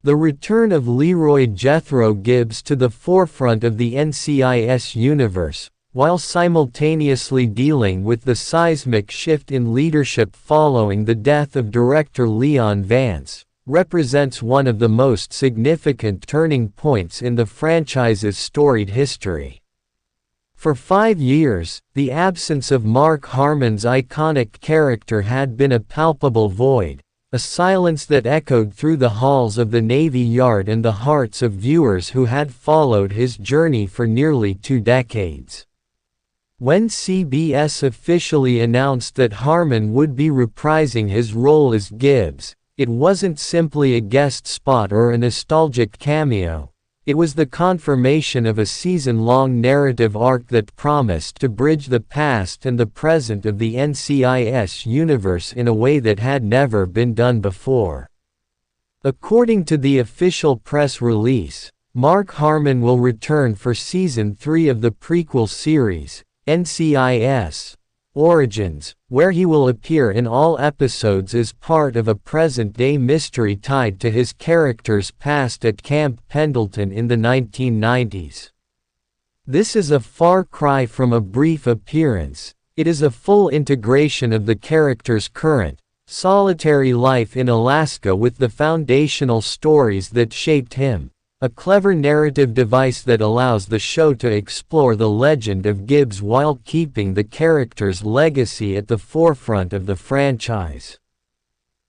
The return of Leroy Jethro Gibbs to the forefront of the NCIS universe, while simultaneously dealing with the seismic shift in leadership following the death of director Leon Vance, represents one of the most significant turning points in the franchise's storied history. For 5 years, the absence of Mark Harmon's iconic character had been a palpable void, a silence that echoed through the halls of the Navy Yard and the hearts of viewers who had followed his journey for nearly 2 decades. When CBS officially announced that Harmon would be reprising his role as Gibbs, it wasn't simply a guest spot or a nostalgic cameo. It was the confirmation of a season-long narrative arc that promised to bridge the past and the present of the NCIS universe in a way that had never been done before. According to the official press release, Mark Harmon will return for Season 3 of the prequel series, NCIS Origins, where he will appear in all episodes as part of a present-day mystery tied to his character's past at Camp Pendleton in the 1990s. This is a far cry from a brief appearance. It is a full integration of the character's current, solitary life in Alaska with the foundational stories that shaped him. A clever narrative device that allows the show to explore the legend of Gibbs while keeping the character's legacy at the forefront of the franchise.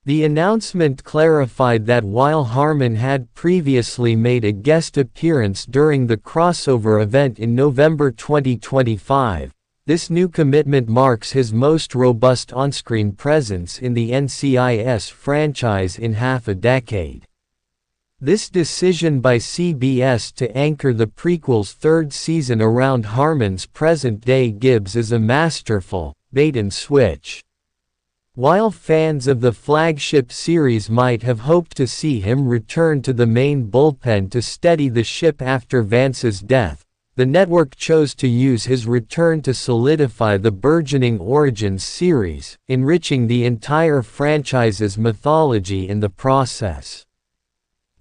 The announcement clarified that while Harmon had previously made a guest appearance during the crossover event in November 2025, this new commitment marks his most robust on-screen presence in the NCIS franchise in half a decade. This decision by CBS to anchor the prequel's 3rd season around Harmon's present-day Gibbs is a masterful bait-and-switch. While fans of the flagship series might have hoped to see him return to the main bullpen to steady the ship after Vance's death, the network chose to use his return to solidify the burgeoning Origins series, enriching the entire franchise's mythology in the process.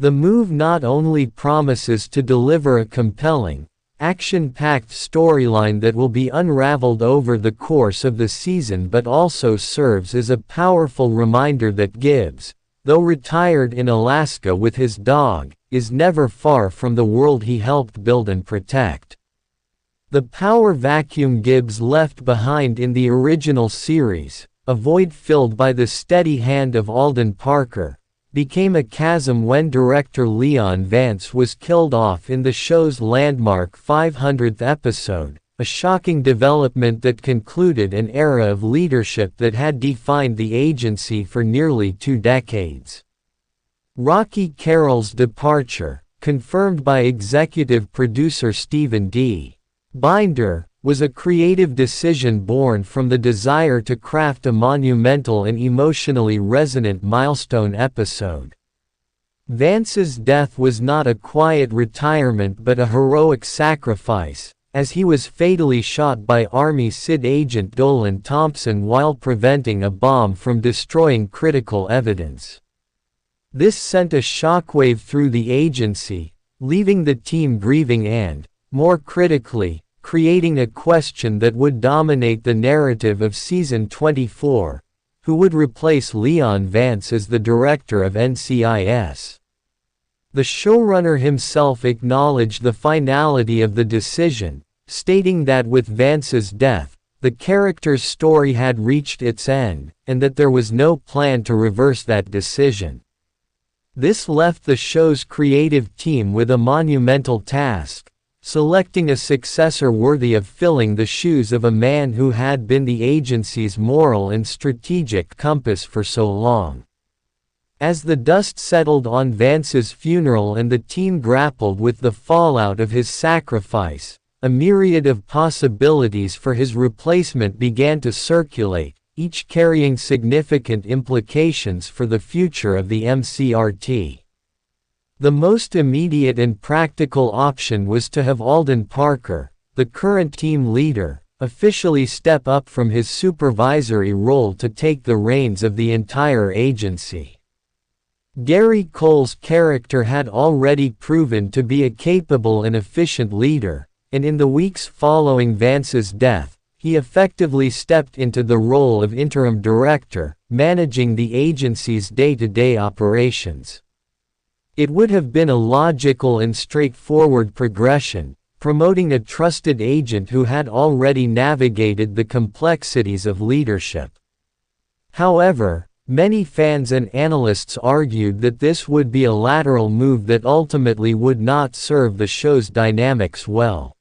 The move not only promises to deliver a compelling, action-packed storyline that will be unraveled over the course of the season but also serves as a powerful reminder that Gibbs, though retired in Alaska with his dog, is never far from the world he helped build and protect. The power vacuum Gibbs left behind in the original series, a void filled by the steady hand of Alden Parker, became a chasm when director Leon Vance was killed off in the show's landmark 500th episode, a shocking development that concluded an era of leadership that had defined the agency for nearly 2 decades. Rocky Carroll's departure, confirmed by executive producer Stephen D. Binder, was a creative decision born from the desire to craft a monumental and emotionally resonant milestone episode. Vance's death was not a quiet retirement but a heroic sacrifice, as he was fatally shot by Army SID agent Dolan Thompson while preventing a bomb from destroying critical evidence. This sent a shockwave through the agency, leaving the team grieving and, more critically, creating a question that would dominate the narrative of Season 24, who would replace Leon Vance as the director of NCIS. The showrunner himself acknowledged the finality of the decision, stating that with Vance's death, the character's story had reached its end, and that there was no plan to reverse that decision. This left the show's creative team with a monumental task: selecting a successor worthy of filling the shoes of a man who had been the agency's moral and strategic compass for so long. As the dust settled on Vance's funeral and the team grappled with the fallout of his sacrifice, a myriad of possibilities for his replacement began to circulate, each carrying significant implications for the future of the MCRT. The most immediate and practical option was to have Alden Parker, the current team leader, officially step up from his supervisory role to take the reins of the entire agency. Gary Cole's character had already proven to be a capable and efficient leader, and in the weeks following Vance's death, he effectively stepped into the role of interim director, managing the agency's day-to-day operations. It would have been a logical and straightforward progression, promoting a trusted agent who had already navigated the complexities of leadership. However, many fans and analysts argued that this would be a lateral move that ultimately would not serve the show's dynamics well.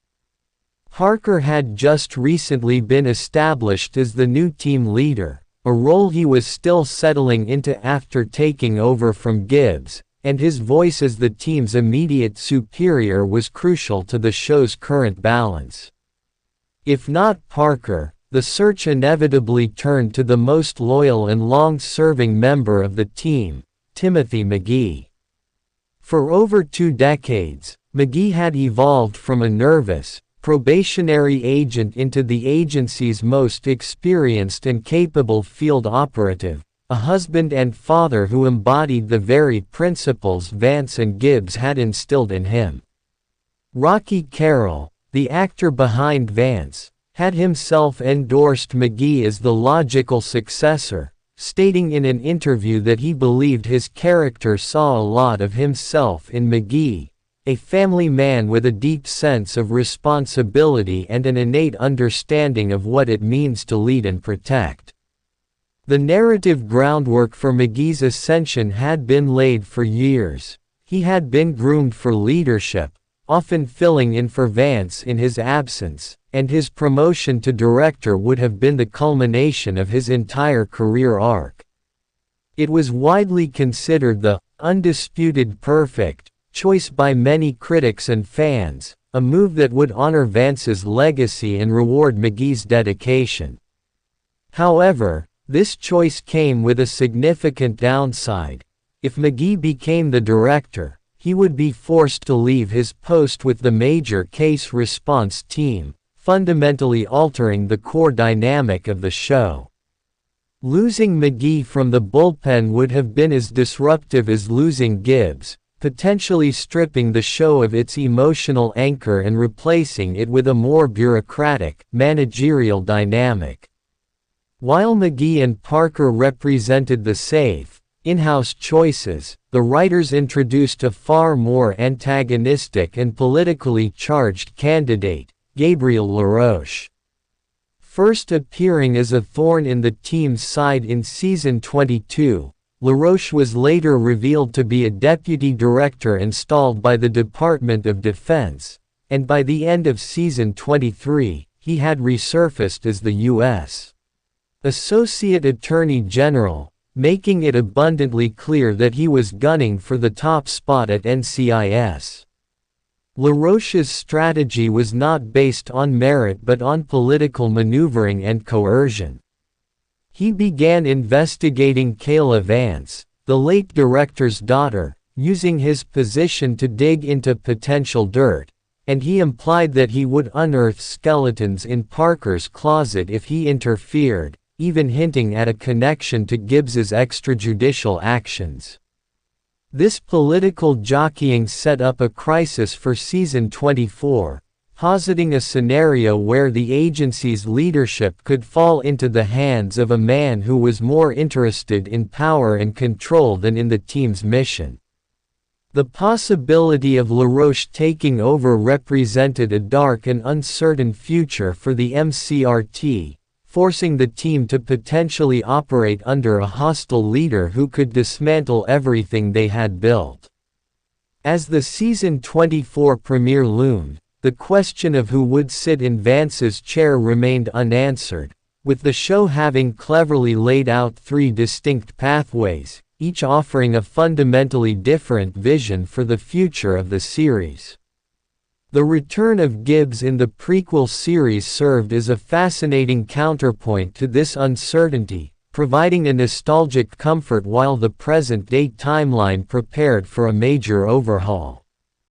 Parker had just recently been established as the new team leader, a role he was still settling into after taking over from Gibbs, and his voice as the team's immediate superior was crucial to the show's current balance. If not Parker, the search inevitably turned to the most loyal and long-serving member of the team, Timothy McGee. For over 2 decades, McGee had evolved from a nervous, probationary agent into the agency's most experienced and capable field operative, a husband and father who embodied the very principles Vance and Gibbs had instilled in him. Rocky Carroll, the actor behind Vance, had himself endorsed McGee as the logical successor, stating in an interview that he believed his character saw a lot of himself in McGee, a family man with a deep sense of responsibility and an innate understanding of what it means to lead and protect. The narrative groundwork for McGee's ascension had been laid for years. He had been groomed for leadership, often filling in for Vance in his absence, and his promotion to director would have been the culmination of his entire career arc. It was widely considered the undisputed perfect choice by many critics and fans, a move that would honor Vance's legacy and reward McGee's dedication. However, this choice came with a significant downside. If McGee became the director, he would be forced to leave his post with the major case response team, fundamentally altering the core dynamic of the show. Losing McGee from the bullpen would have been as disruptive as losing Gibbs, potentially stripping the show of its emotional anchor and replacing it with a more bureaucratic, managerial dynamic. While McGee and Parker represented the safe, in-house choices, the writers introduced a far more antagonistic and politically charged candidate, Gabriel LaRoche. First appearing as a thorn in the team's side in season 22, LaRoche was later revealed to be a deputy director installed by the Department of Defense, and by the end of season 23, he had resurfaced as the U.S. Associate Attorney General, making it abundantly clear that he was gunning for the top spot at NCIS. LaRoche's strategy was not based on merit but on political maneuvering and coercion. He began investigating Kayla Vance, the late director's daughter, using his position to dig into potential dirt, and he implied that he would unearth skeletons in Parker's closet if he interfered, even hinting at a connection to Gibbs's extrajudicial actions. This political jockeying set up a crisis for season 24, positing a scenario where the agency's leadership could fall into the hands of a man who was more interested in power and control than in the team's mission. The possibility of LaRoche taking over represented a dark and uncertain future for the MCRT, forcing the team to potentially operate under a hostile leader who could dismantle everything they had built. As the season 24 premiere loomed, the question of who would sit in Vance's chair remained unanswered, with the show having cleverly laid out 3 distinct pathways, each offering a fundamentally different vision for the future of the series. The return of Gibbs in the prequel series served as a fascinating counterpoint to this uncertainty, providing a nostalgic comfort while the present-day timeline prepared for a major overhaul.